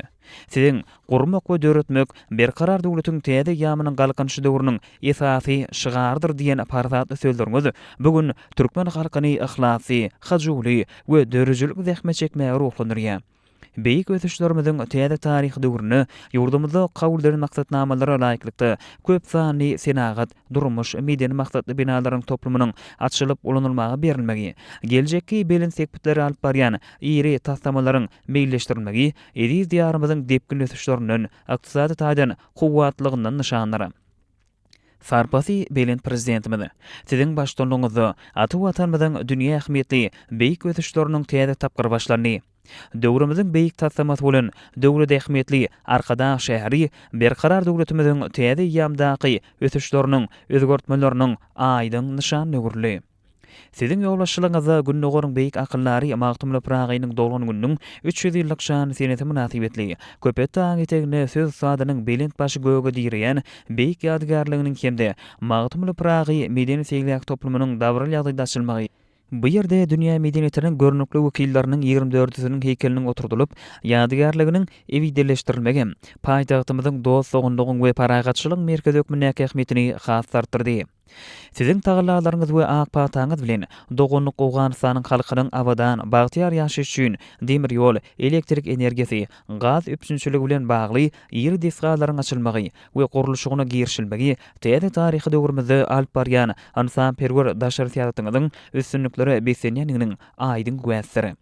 siziň gurmak we döretmek berkarar döwletiň täze ýamynyň galkynşy döwrüniň esasy şygardyr diýen parasatly sözleriňiz bugün türkmen halkyny ihlasy, hajuly we dörejilik zähmet çekmäge ruhlandyrýar. Beýik ötüşlerimiziň täze taryhy döwrüne ýurdumyzda kabul edilen maksatnamalary laýyklykda köp sanly senagat, durmuş, medeni maksatly binalaryň toplumynyň açylyp ulanylmagy berilmegi, geljekki belin sekpitleri alyp barýan iri taslamalaryň meýilleşdirilmegi ediz diýarymyzyň depkin ötüşlerinden ykdysady taýdan kuwwatlygyndan nyşanlary. Sarpasi belin prezidentimiz. Siziň başdanlygyňyzda aty watanymyzyň dünýä ähmiýetli beýik ötüşleriniň täze tapgyr başlaryny, döwrümizin beýik tasamat bolan döwlet ähmiýetli arkada şäheri berkarar döwletimiziň täze ýamdaky ötüşleriniň özgertmelerini aýdyň nyşan öwürli. Siziň ýolbaşçylygyňyza günnägoriň beýik akıllary Magtymly Pragynyň doglan gününiň 300 ýyllyk şan seneti münasibetli köpet taň etegine söz sadynyň belent başy göge diýreýän beýik ýadgarlygynyň hemde Magtymly Pragy medeni seýlek toplumynyň dawral ýagdaýda açylmagy. Bu ýerde dünýä medeniýetiniň görnükli wekilleriniň 24-süniň heykeliniň oturdulup, ýadgarlygynyň ewidelleşdirilmegi paýtagtymyzyň dost sogunlygyň we paragatçylyk merkezi ökmünnäki ähmiýetini has tartyrdy. Siziň tagyllaryňyz we akpataňyz bilen dogunlyk Awganystanyň halkynyň awadan bagtyar ýaşaş üçin demir ýol, elektrik energiýasy, gaz üpsünçiligi bilen bagly ýeri desgalaryň açylmagy we gurulşygyna girişilmegi täze taryhy döwrümizde alyp barýan ansamperwer daşary teatrymyzyň üstünlikleri besenýänliginiň aýdyň güýçleri.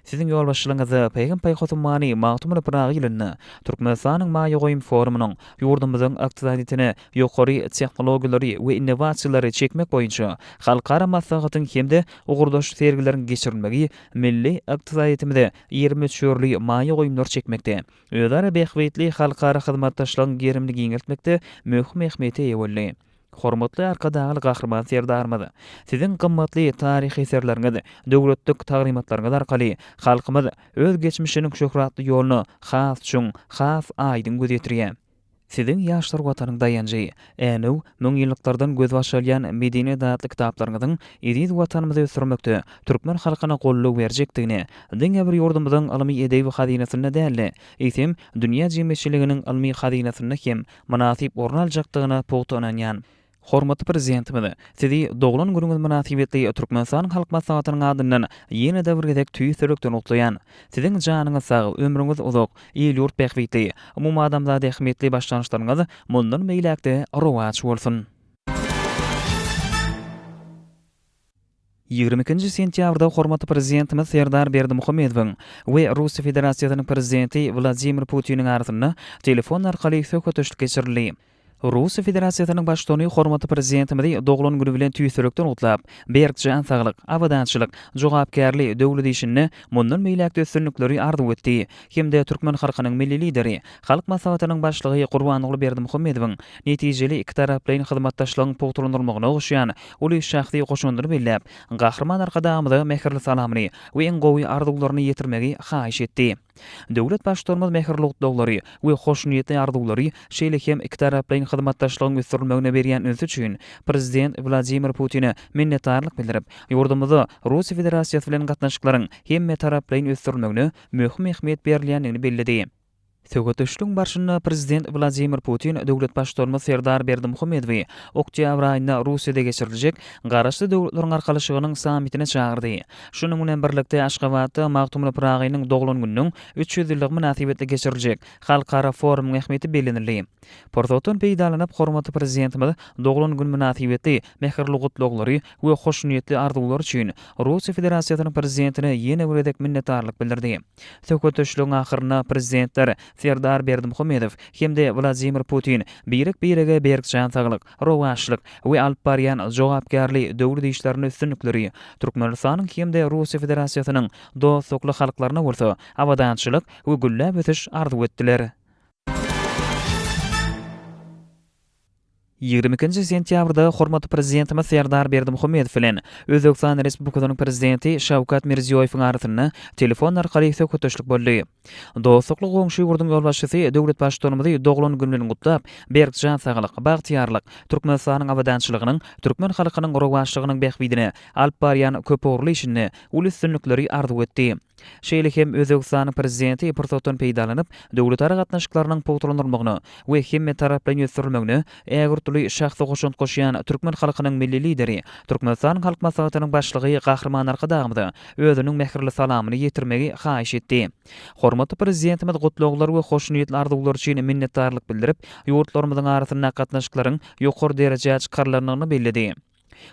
Siziň ýolbaşçylygyňyzy Peýgamber Hotumany Magtymly Pragy ýylynda Türkmenistanyň Maýa Goýum forumynyň ýurdumyzyň ykdysadytyny ýokary tehnologiýalary we innovasiýalary çekmek boýunça halkara maslahatyň hemde ugurdaş sergileriň geçirilmegi milli ykdysadytymyzda 20 şöýrli Maýa Goýumlar çekmekde. Özara behwetli halkara hyzmatdaşlygyň gerimligi ýeňeltmekde möhüm ähmiýete ýa boldy. Hormatly arkadagy gahrman serdarmyzy. Siziň gymmatly taryhy eserleriňiz, döwletlik tagrymatlaryňyz arkaly halkymyz öz geçmişiniň şöhratly ýoluny has üçin has aýdyň gözetirýär. Siziň ýaşlar watanyň daýanjy, änew 1000 ýyllyklardan göz başalýan medeni datly kitaplaryňyzyň ediz watanymyzy ösürmekde türkmen halkyna golluk berjekdigini, diňe bir ýurdumyzyň almy edebi hazynasyny däli, eýsem dünýä jemgyýetçiliginiň almy hazynasyny hem münasip orun aljakdygyna pogtananýan. Hormatly prezidentimiz, sizi doglan günüňiz münasibetli Türkmenistan halk maslahatynyň adyndan ýene-de bir gezek tüýsürekden utlaýan. Siziň janyňyz sag, ömrüňiz uzak, ýyl ýurt behwetli, umum adamzada ähmiýetli başlanýşlaryňyz mundan meýlekde rowaç bolsun. 22 sentýabrda hormatly prezidentimiz Serdar Berdimuhamedowyň we Russiýa Federasiýasynyň prezidenti Vladimir Putiniň arasynda telefon arkaly söhbet geçirildi. Russiýa Federasiýasynyň başdany hormatly prezidentimiz doglan günü bilen tüýsürekden utlap, berkjan saglyk, awadançylyk, jogapkärlik döwlet işini mundan meýlekde üstünlikleri ardy etdi. Hemde türkmen halkynyň milli lideri, halk maslahatynyň başlygy Gurbanoğlu Berdimuhamedowyň netijeli iki taraplyň hyzmatdaşlygyň pogtulundyrmagyna oňşaýan uly şahsy goşundyry bellep, gahrman arkadamyzy mehirli salamyny we en gowy arzuwlaryny ýetirmegi haýyş etdi. Döwlet başdanymyz mehirli utlary we hoşnýetli arzuwlary şeýle hem iki taraplyň hyzmatdaşlygyň üstünligine berýän öňsü üçin prezident Vladimir Putin'e minnetdarlyk bildirip, ýurdumyzda Russiýa Federasiýasy bilen gatnaşyklaryň hemme taraplyň üstünligine möhüm ähmiýet berilýändigini bellidi. Söhbetleşiň barşynda prezident Vladimir Putin döwlet başdanymyz Serdar Berdimuhamedowy oktýabr aýynda Russiýada geçiriljek garaşly döwletleriň arkalyşygynyň sammitine çağırdy. Şunyň bilen birlikde Aşgabatda Magtymly Pragynyň doglan gününiň 300 ýyllyk münasibetli geçiriljek halkara forumyň ähmiýeti bellenildi. Portoton peýdalanyp hormatly prezidentimiz doglan gün münasibetli mehirli gutlaglary we hoşnýetli arzuwlar üçin Russiýa Federasiýasynyň prezidentine ýene bir edek minnetdarlyk bildirdi. Söhbetleşiň ahyrynda prezidentler Serdar Berdimuhamedow hemde Vladimir Putin birege berkjan saglyk, rowaçlyk we alyp barýan jogapkärlik döwlet işlerini üstünlikleri Türkmenistanyň hemde Russiýa Federasiýasynyň dostlukly halklaryna bolsa awadançylyk we güllä bötüş arzuw etdiler. 22 sentýabrda hormatly prezidentimiz Serdar Berdimuhamedow bilen Özbekistan Respublikasynyň prezidenti Şawkat Mirziýoýewiň arasynda telefon arkaly söhbetleşik boldy. Dostlukly goňşy ýurdun ýolbaşçysy döwlet başdanymyzy doglan gününi gutlap, berkjan saglyk, bagtyarlyk, Türkmenistanyň awadançylygynyň, türkmen halkynyň rowaçlygynyň behwidine alyp barýan köp orly işini, uly üstünlikleri arzuw etdi. Şeýle hem Özbegistanyň prezidenti Erdogan peýdalanyp, döwletara gatnaşyklarynyň pogtlandyrylygyny we hemme tarapdan ýötürilmegini ägirtli şahsy goşunt goşýan türkmen halkynyň milli lideri, Türkmenistan halk maslahatynyň başlygy Gahrman Arkadagymyz özüniň mehirli salamyny ýetirmegi haýyş etdi. Hormatly prezidentimiz gutluglar we hoşnuýetli arzuwlar üçin minnetdarlyk bildirip, ýurtlarymyzyň arasynda gatnaşyklaryň ýokary derejäde çykarylanyny bellidi.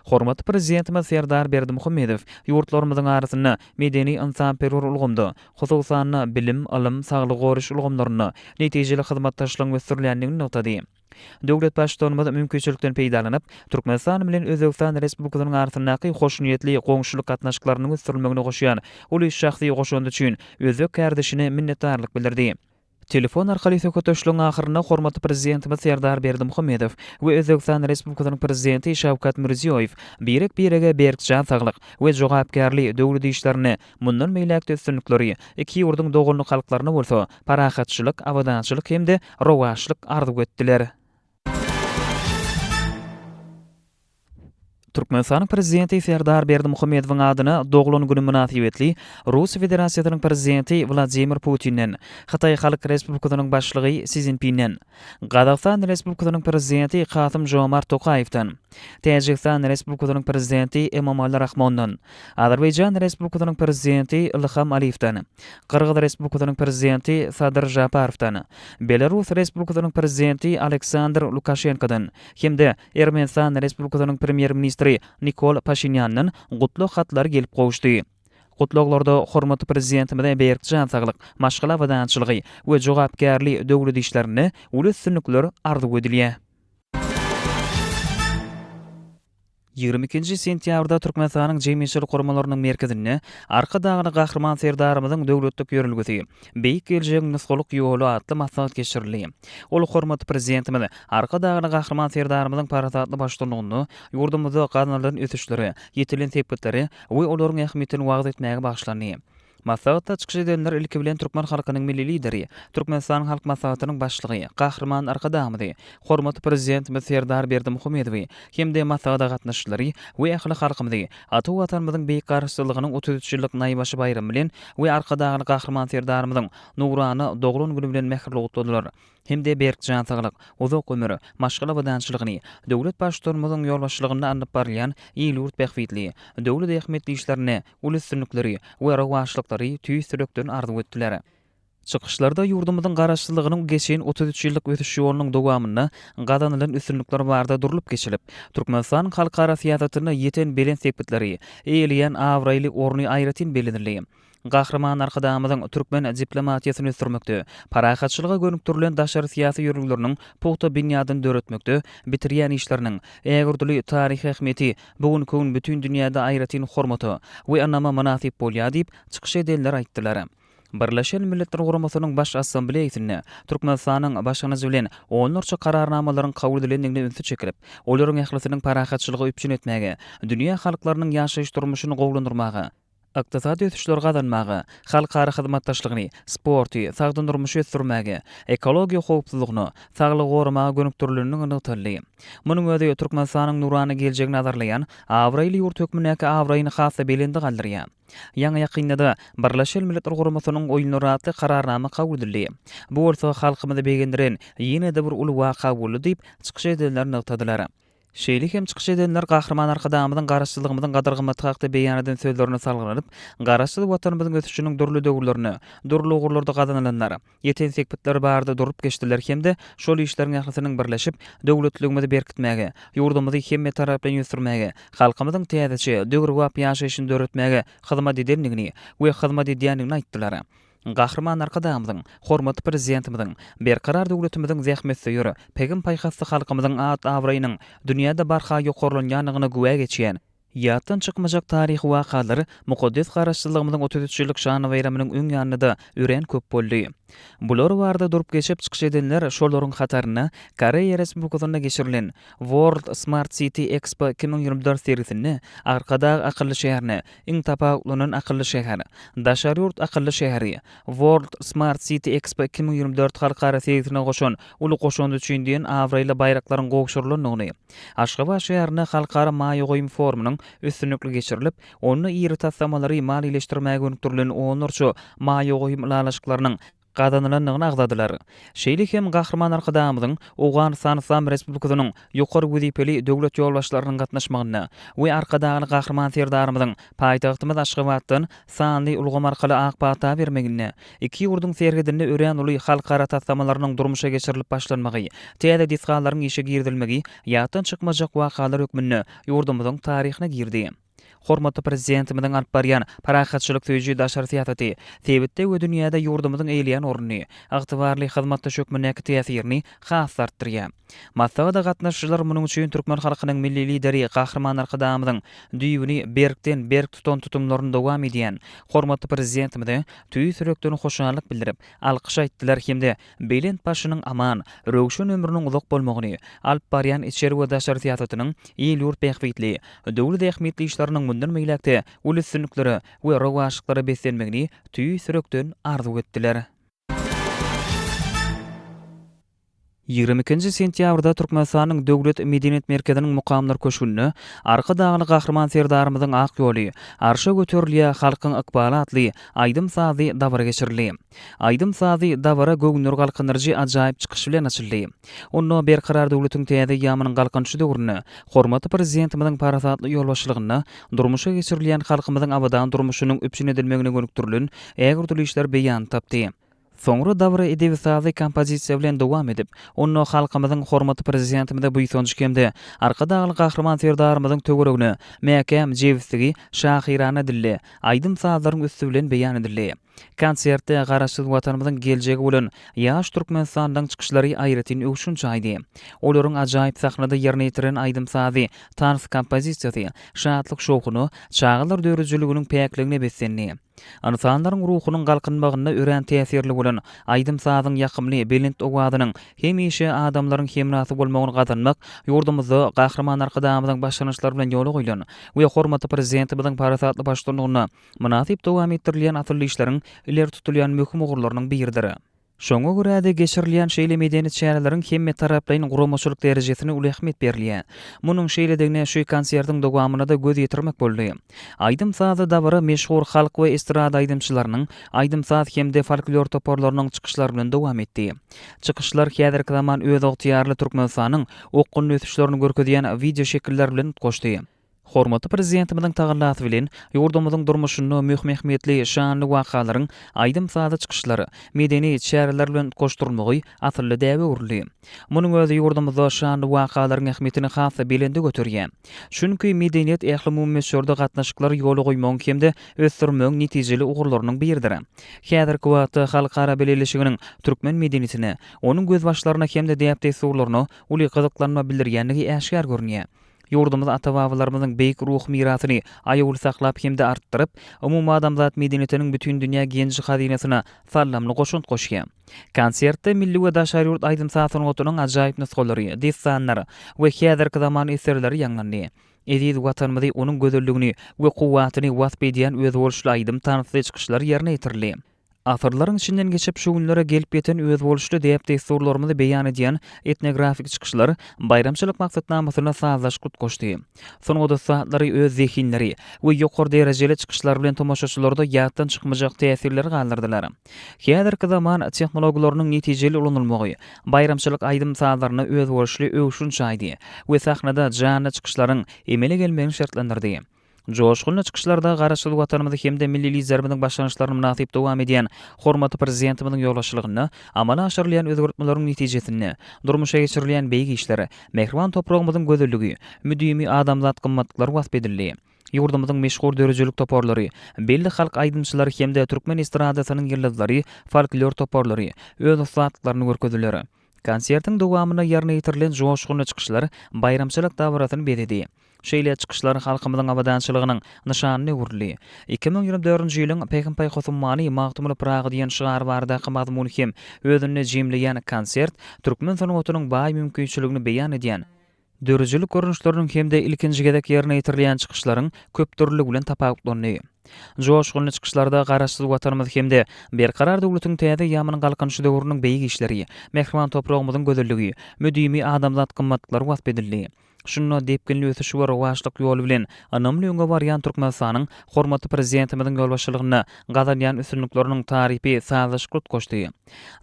Hormatly prezidentimiz Serdar Berdimuhammedow ýurtlarymyzyň arasynda medeni insanperwer ulgamda, hususan bilim, alim, saglyk goruş ulgamlaryny netijeli hyzmatdaşlygyň ösdürilýändigini notady. Döwlet başçylygymyz mümkinçilikden peýdalanyp, Türkmenistan bilen Özbegistan Respublikasynyň arasyndaky hoşnuýetli goňşulyk gatnaşyklarynyň ösdürilmegine goşýan uly şahsy goşunt üçin özbek kärdişine minnetdarlyk bildirdi. Telefon arkaly söhbetleşigiň ahyryna hormatly prezidentimiz Serdar Berdimuhammedow we Özbegistan Respublikasynyň prezidenti Şawkat Mirziýoýew birege berkjan saglyk we jogapkärlik döwlet işlerini mundan meýlekde üstünlikleri iki ýurduň dogalny halklaryna bolsa parahatçylyk, awadançylyk hemde rowaşlyk arzuw etdiler. Türkmenistan prezidenti Serdar Berdimuhammedowyň adyna doglan güni münasibetli Rus Federasiýasynyň prezidenti Vladimir Putinden, Hatay Halk Respublikasynyň başlygy Xi Jinpingden, Gazaqstan Respublikasynyň prezidenti Kasym-Jomart Tokaýewden, Täjikistan Respublikasynyň prezidenti Emomali Rahmondan, Azerbaýjan Respublikasynyň prezidenti Ilham Aliyewden, Kyrgyz Respublikasynyň prezidenti Sadyr Japarowdan, Belarus Respublikasynyň prezidenti Aleksandr Lukashenkodan hemde Ermenistan Respublikasynyň premier ministri Nikol Pashinyan'ın gutluk hatlary gelip gowuşdy. Gutluklarda hormatly prezidentimiz berkjan saglyk, maşgala wadançylygy we jogapkärlik döwlet işlerini uly üstünlikler arzuw edilýär. 22 sentýabrda Türkmenistanyň jemgyýetçilik guramalynyň merkezinde Arkadagyny Gahrman Serdarymyzyň döwletlik ýörelgesi beýik geljegiň nusgalyk ýoly atly maslahat geçirildi. Ol hormatly prezidentimiz Arkadagyny Gahrman Serdarymyzyň paratatly başlanmagyny, ýurdumyzda gazanlaryň ösüşleri, ýetilen tepkitleri we olaryň ähmiýetini wagt etmäge bagşlandy. Maslahatda çykyş edenler ilki bilen Türkmen halkynyň milli lideri, Türkmenistan halk maslahatynyň başlygy Gahrman Arkadagymyz, hormatly prezidentimiz Serdar Berdimuhammedow hemde maslahatda gatnaşykçylary we ähli halkymyzy ata watanymyzyň beýik garşylygynyň 33 ýyllyk naýbaşy bayramy bilen we Arkadagyny Gahrman Serdarymyzyň nurany doglan güni bilen mehirli gutladylar. Hemde berkjan saglyk, uzak ömür, maşgala wadançylygyny, döwlet başçylygymyzyň ýolbaşçylygyny anyp barýan ýylt behwitli, döwlet ähmiýetli işlerini, uly üstünlikleri we rowaşlyklary tüýsürekden arzuw etdiler. Çykyşlarda ýurdumyzyň garaşçylygynyň geçen 33 ýyllyk ötüş ýolunyň dowamyna gazanylan üstünlikler barda durulyp geçilip, Türkmenistan halkara siýasatyny ýeten belen sepetleri, eýleýän awraýly orny aýratyn bilinirli. Gahrman Arkadagymyzyň türkmen diplomatiýasyny ösdürmekde, parahatçylyga görünüktirilen daşary syýasy ýörgüleriniň pogta binýadyny döretmekde, bitirýän işleriniň ägirli taryhy ähmiýeti bugünkü gün bütün dünýäde aýratyn hormaty we anama münasip bolýar diýip çykyş edenler aýtdylar. Birleşen Milletler Guramasynyň baş assambleýasynda Türkmenistanyň başynyjy bilen onlarça kararnamalaryň kabul edilendigine ünsü çekilip, olaryň ählisiniň parahatçylygy üpçün etmäge, dünýä halklarynyň ýaşaýyş durmuşyny gowlandyrmagy, iqtisadi ösüşler gazanmagy, halkara hyzmatdaşlygyny, sporty, sagdyn durmuşy ösdürmäge, ekologiýa howpsuzlygyny, saglyk gorumagy gönükdirilýändigini ynykdyrdy. Munyň özi Türkmenistanyň nurany geljegini nazarlaýan awraýly ýurt hökmündäki awraýyny hassa belinde galdyrýar. Ýa-ni ýakynda Birleşen Milletler Guramasynyň oýunlaratly kararnama kabul edildi. Bu bolsa halkymyzy begendiren ýene-de bir uly waka boldy diýip çykyş edenler nyktadylar. Şeýle hem çykyş edenler Gahrman Arkadagymyzyň garaşçylygymyzyň gadyrgymaty hakda beýan eden sözlerini salgylanyp, garaşçylyk watanymyzyň ösüşiniň durly döwürlerini, durly ugurlarda gazananlar, ýeten sekpetler barda durup geçdiler hemde şol işleriň ählisiniň birleşip döwletligimizi berkitmäge, ýurdumyzy hemme tarapdan ýötürmäge, halkymyzyň täzeçe döwür wap ýaşaýyşyny döretmäge hyzmat edenligini we hyzmat edýändigini aýtdylar. Gahrman Arkadagymyzyň, hormatly prezidentimiziň, berkarar döwletimiziň zähmetli ýöre, pegin paýhasty halkymyzyň at awraýynyň dünýäde barha ýokarlanýanyny güwe geçýän ýatdan çykmajak taryhy wakalary mukaddes garaşçylygymyzyň 33 ýyllyk şany bayramynyň öň ýanynda üren köp boldy. Bular barda durup geçip çykyş edenler şolaryň hataryna Koreýa Respublikasyna geçirilen World Smart City Expo 2024 serisini Arkadag akylly şäherini, iň tapawlanan akylly şäher, daşary ýurt akylly şäheri, World Smart City Expo 2024 halkara serisine goşan uly goşandy üçin diýen awraýly bayraklaryň gowşurulanyny, Aşgabat şäherine halkara maýa goýum forumynyň üstünlükli geçirilip, onu iri taslamalary malileşdirmäge gönükdirilen onurçu maýogy lalaşyklarynyň gadanylanyny agdadylar. Şeýle hem gahrman arkadamyzyň Awganistan Islam Respublikasynyň ýokary wezipeli döwlet ýolbaşçylarynyň gatnaşmagyna we arkadagy gahrman serdarymyzyň paýtagtymyz Aşgabatdan sanly ulgam arkaly akbata bermegine, iki ýurduň serhedinde ören uly halkara taslamalarının durmuşa geçirilip başlanmagy, täze disgalaryň işe girdilmegi ýatdan çykmajak wakalar hökmünde ýurdumyzyň taryhyna girdi. Hormatly prezidentimiň alyp barýan parahatçylyk söýji daşary syýasaty sebitde we dünýäde ýurdumyzyň eýleýän ornuny, agtybarly hyzmatda şökmenäki täsirini has artdyrýar. Masada gatnaşyjylar munyň üçin türkmen halkynyň milli lideri gahrman arkadamyzyň düýbüni berkden berk tutan tutumlaryny dowam edýän hormatly prezidentimiň tüý sürekden hoşanlyk bildirip, alkyş aýtdylar hemde belent başynyň aman, röwşen ömrüniň uzak bolmagyny, alyp barýan içeri we daşary syýasatynyň ýyl ýurt behwitli, döwlet ähmiýetli işleriniň mundan meýlekde uly sünnüklere we rowaşyklary beslenmegini tüý sürekden arzu etdiler. 22 sentýabrda Türkmenistanyň Döwlet Medeniyet Merkeziniň mukamlar köşgünni arka dağly gahrman serdarymyzyň ak ýoly arşa göterilýär halkyň ykbaly atly Aýdym Sazy dawara geçirildi. Aýdym Sazy dawara gögnür galkynyrjy ajaýyp çykyş bilen açyldy. Onu berkarar döwletiň täze ýamynyň galkynçy döwrüne, hormatly prezidentimiň parasatly ýolbaşçylygyna, durmuşa geçirilýän halkymyzyň abadan durmuşynyň öpşin edilmegine gönükdirilen ägirli işler beýan tapdy. Soňra dawra edebi sazy kompozisiýa bilen dowam edip, onu halkymyzyň hormatly prezidentimide buýsanjy kemde arka dağly gahrman serdarymyzyň töweregine mäkem jewistigi şahirana dille Aýdym Sazylaryň üstü bilen beýan edildi. Konsertde garaşsyz watanymyzyň geljegi bolan ýaş Türkmenistanyň çykyşlary aýratyn öwşün çaýdy. Olaryň ajaýyp sahnada ýerine ýetiren Aýdym Sazy tans kompozisiýasy, şatlyk şowkuny, çağlar dörüjüliginiň päkligine beslendi. Insanlaryň ruhunyň galkynmagyna ören täsirli bolan Aýdym Sazyň ýakymly belent owadynyň hemişe adamlaryň hemrasy bolmagyny gazanmak ýurdumyzda gahrman arkadamyzyň başlanýşlary bilen ýoly goýulan we hormatly prezidentimiň parasatly başlanmagyna munasyp dowam etdirilýän atly işleriň ileri tutulýan möhüm ugurlarynyň biridir. Şoňa görä-de geçirilýän şeýle medeniyet şäherleriň hemme taraplaryň guramaçylyk derejesine uly ähmiýet berilýär. Munyň şeýledegine şu konsertiň dowamyna da göz ýetirmek boldy. Aýdym Sazy dawara meşhur halk we estrada aýdymçylarynyň Aýdym Sazy hemde folklor toporlarynyň çykyşlary bilen dowam etdi. Çykyşlar häzirki zaman öz ygtyýarly Türkmenistanyň okun ötüşlerini görkezýän video şekiller bilen goşdy. Hormatly prezidentimiň tagallasy bilen ýurdumyzyň durmuşyny möhüm ähmiýetli şanly wakalaryň Aýdym Sazy çykyşlary medeniýet şäherler bilen goşdurulmagy atly däwe urly. Munyň özi ýurdumyzda şanly wakalaryň ähmiýetini hasa belende göterýär. Çünki medeniýet ähli mümmeşerde gatnaşyklar ýoly goýmagyň hemde ösdürmegiň netijeli ugurlarynyň biridir. Häzirki wagtda halkara beleleşiginiň türkmen medeniýetine, onuň göz başlaryna hemde däpde surlaryna uly gyzyklanma bildirýänligi äşkar görünýär. Ýurdumyz ata-babalarymyzyň beýik ruh mirasyny aýaguly saklap hemde artdyryp, umumy adamzat medeniýetiniň bütün dünýä genji hazynasyna sallamly goşunt goşýar. Konsertde milli we daşary ýurt Aýdym Sazynyň otunyň ajaýyp nusgalary, dessanlary we häzirki zaman eserleri ýanglandy. Edid watanymyzy onuň gözelligini we kuwwatyny wasp edýän öz bolşly Aýdym tanysy çykyşlary ýerine ýetirildi. Asırlaryň içinden geçip şu günlere gelip ýeten öz bolşly däp desturlarymyzy beýan edýän etnografik çykyşlar bayramçylyk maksatnamasyna sazlaşyk goşdy. Soňra da saatlary öz zehinleri we ýokary derejeli çykyşlar bilen tomoşaçylarda ýatdan çykmajak täsirleri galdyrdylar. Häzirki zaman tehnologiýalarynyň netijeli ulanylmagy bayramçylyk Aýdym Sazylaryna öz bolşly öwşün çaýdy we sahnada jana çykyşlaryň emele gelmegini şertlendirdi. Joşgulny çykyşlarda garaşsyz watanymyzy hemde milli liderimiň başlanýşlaryny munasyp dowam edýän hormatly prezidentimiň ýolbaşçylygyny, amala aşyrylýan özgörtmelerin netijesini, durmuşa geçirilýän beýik işleri, mehriban topragymyzyň gözelligi, müdimi adamzat gymmatlyklary wasp edildi. Ýurdumyzyň meşhur dörejelik toporlary, belli halk aýdymçylary hemde türkmen estradasynyň ýyldızlary, folklor toporlary öz usatlyklaryny görkezdiler. Konsertiň dowamyna ýerine ýetirilen joşgulny çykyşlar bayramçylyk dawratyny berdi. Şeýle çykyşlar halkymyzyň abadançylygynyň nyşanyny urly. 2024-nji ýylyň Pekinpay Hosummany magtymly Praga diýen şygar barada mazmuny hem özüne jemleýän konsert türkmen sanatynyň baý mümkinçiligini beýan edýän. Dörejelik görnüşleriniň hemde ilkinji gedek ýerine ýetirilýän çykyşlaryň köp türlüligi bilen tapawutlandy. Joşgulny çykyşlarda garaşsyz watanymyz hemde berkarar döwletiň täze ýamynyň galkynçy döwrüniň beýik işleri, mehriban topragymyzyň gözelligi, müdimi adamzat gymmatlyklary wasp edildi. şunna depkinli ötüşi we rewaçlyk ýolu bilen anamly öňe barýan Türkmenistanyň hormatly prezidentimiziň ýolbaşçylygyna gazanýan üstünlikleriniň tarihi sazyşyk goşdy.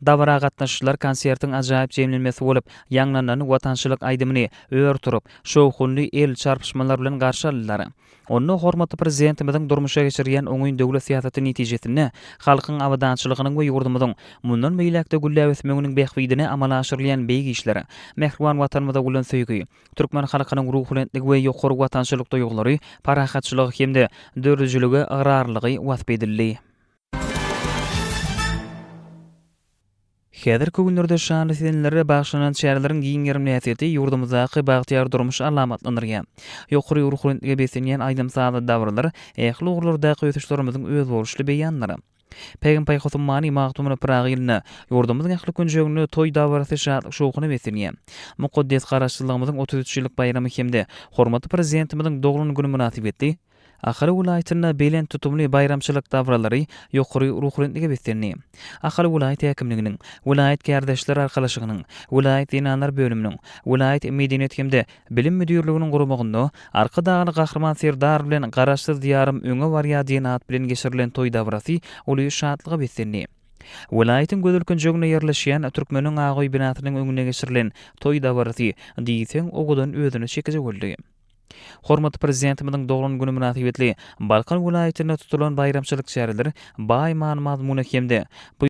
Dabara gatnaşyjylar konsertiň ajaýyp jemlenmesi bolup, ýanglanan watançylyk aýdymyny öýertirip, şowhunly el çarpyşmalar bilen garşy aldylar. Onu hormatly prezidentimiziň durmuşa geçirýän oňuň döwlet siýasaty netijesinde halkyň awadançylygynyň we ýurdumyzyň mundan meýlekde gülläp ösmeginiň behbidine amala aşyrylýan beýgi işleri, mehriban watanymyza bolan söýgi, türkmen halkynyň ruhlentligi we ýokary watançylyk duýgulary, parahatçylygy hemde dördüjüligi, agrarlygy wasp edildi. Häzirki günlerde şan edenlere bagşlanan şäherleriň giň ýermnäseti ýurdumyzdaky bagtyar durmuş alamatlanyrýan. Ýokary ruhlentligi besenýän aýdymsady dawrlar, ähli ugurlardaky ötüşlerimiziň öz boluşly beýanlary. Peýgamber Husummany magtumyny pragylyna ýurdumyzyň ähli künjegini toý dawrasy şadlyk şowkuny besenýän. Mukaddes garaşdyrlygymyzyň 33 ýyllyk bayramy hemde hormatly prezidentimiziň dogruny güni münasibetli Ahali vilayatyna belen tutumly bayramçylyk dawralary ýokary ruhlentligi besenýär. Ahali vilayat häkimliginiň, vilayat gärdeşler arkalaşygynyň, vilayat dinanlar bölüminiň, vilayat medeniýet hemde bilim müdürliginiň gurumagynda arka dağly gahrman Serdar bilen garaşsyz diýarym öňe barýa diýen at bilen geçirilen toý dawrasy uly şadlyga besenýär. Vilayatyň gödül künjegine ýerleşýän Türkmeniň Agoý binasynyň öňüne geçirilen toý dawrasy diýseň ogudan özüni çekije boldy. Hormatly prezidentimiziň dogruny güni münasibetli Balkan vilayatyna tutulan bayramçylyk şäherler baýman mazmuny hemde